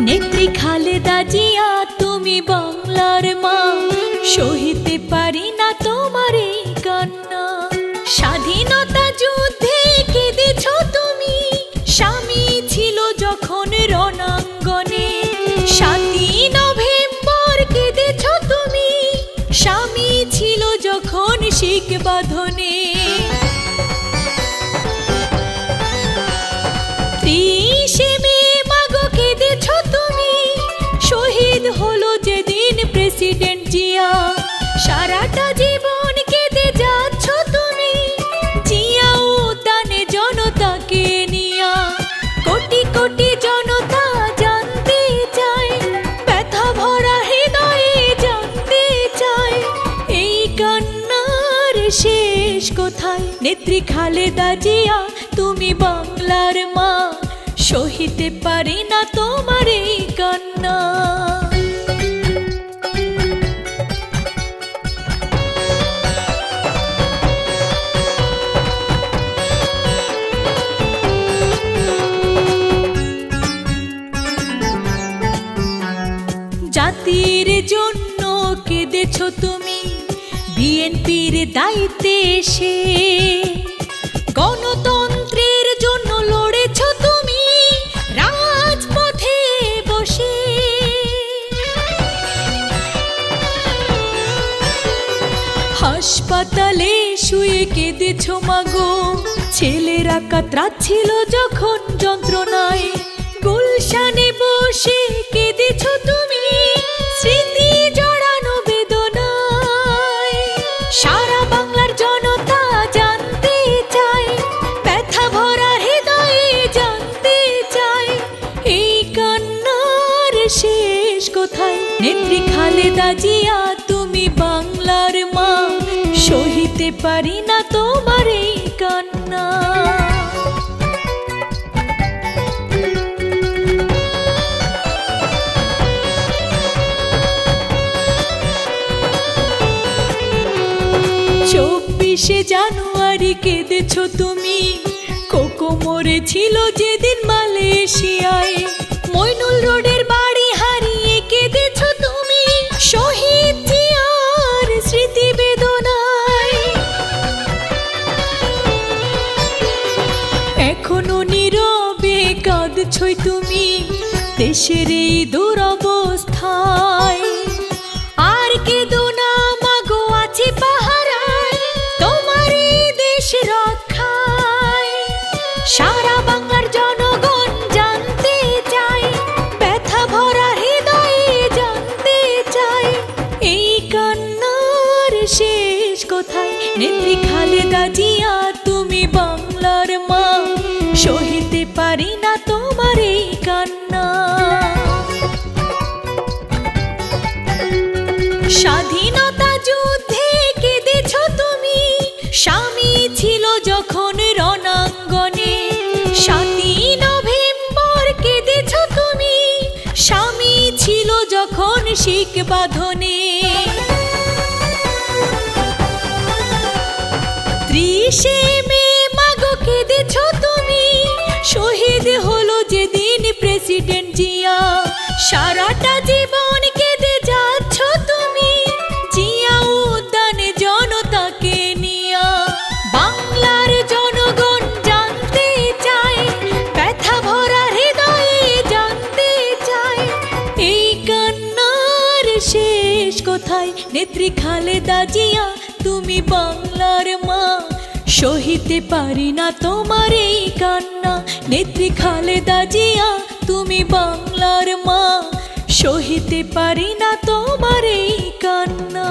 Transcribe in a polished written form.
নেত্রী খালেদা জিয়া তুমি বাংলার মা, সহিতে পারি না তোমার এই কান্না। স্বাধীনতা যুদ্ধে কেঁদেছ তুমি, স্বামী ছিল যখন রণাঙ্গনে। ৭ই নভেম্বর কেঁদেছ তুমি, স্বামী ছিল যখন শিখ বাঁধনে। ৩০শে মে মাগো কেঁদেছ তুমি, শহীদ হলো যেদিন প্রেসিডেন্ট জিয়া। সারাটা জীবন কেঁদে যাচ্ছ তুমি, জিয়া উদ্যানে জনতাকে নিয়া। কোটি কোটি জনতা জানতে চায়, ব্যথা ভরা হৃদয়ে জানতে চায়, এই কান্নার শেষ কোথায়? নেত্রী খালেদা জিয়া তুমি বাংলার মা, সহিতে পারি না তোমার এই কান্না। জাতির জন্য কেঁদেছ তুমি, বিএনপির দায়িত্বে এসে। গণতন্ত্রের জন্য লড়েছ তুমি, রাজপথে বসে। হাসপাতালে শুয়ে কেঁদেছ মাগো, ছেলেরা কাতরাচ্ছিল যখন যন্ত্রণায়। গুলশানে বসে কেঁদেছ তুমি, স্মৃতি জড়ানো বেদনায়। সারা বাংলার জনতা জানতে চায়, ব্যথা ভরা হৃদয়ে জানতে চায়, এই কান্নার শেষ কোথায়? নেত্রী খালেদা জিয়া তুমি বাংলার মা, সহিতে পারি না তোমার এই কান্না। জানুয়ারি কেঁদেছ তুমি, কোকো মরেছিল যেদিন মালয়েশিয়ায়। মইনুল রোডের বাড়ি হারিয়ে কেঁদেছ তুমি, শহীদ জিয়ার স্মৃতি বেদনায়। এখনো নীরবে কাঁদছই তুমি, দেশের এই দুরবস্থায়। আর কেঁদো না মাগো, আছি পাহারায় তোমার এই দেশ রক্ষায়। সারা বাংলার জনগণ জানতে চায়, ব্যথা ভরা হৃদয়ে জানতে চায়, এই কান্নার শেষ কোথায়? নেত্রী খালেদা জিয়া তুমি বাংলার মা, সহিতে পারি না তোমার এই কান্না। স্বাধীনতা যুদ্ধে কেঁদেছ তুমি, স্বামী ছিল যখন রণাঙ্গনে। ৭ই নভেম্বর কেঁদেছ তুমি, স্বামী ছিল যখন শিখ বাঁধনে। ৩০শে মে মাগো কেঁদেছ তুমি, শহীদ হলো যেদিন প্রেসিডেন্ট জিয়া। সারাটা জীবন কেঁদে যাচ্ছ তুমি, জিয়া উদ্যানে জনতাকে নিয়া। বাংলার জনগণ জানতে চায়, ব্যথা ভরা হৃদয়ে জানতে চায়, এই কান্নার শেষ কোথায়? নেত্রী খালেদা জিয়া তুমি বাংলার মা, সহিতে পারি না তোমার এই কান্না। নেত্রী খালেদা জিয়া তুমি বাংলার মা, সহিতে পারি না তোমার এই কান্না।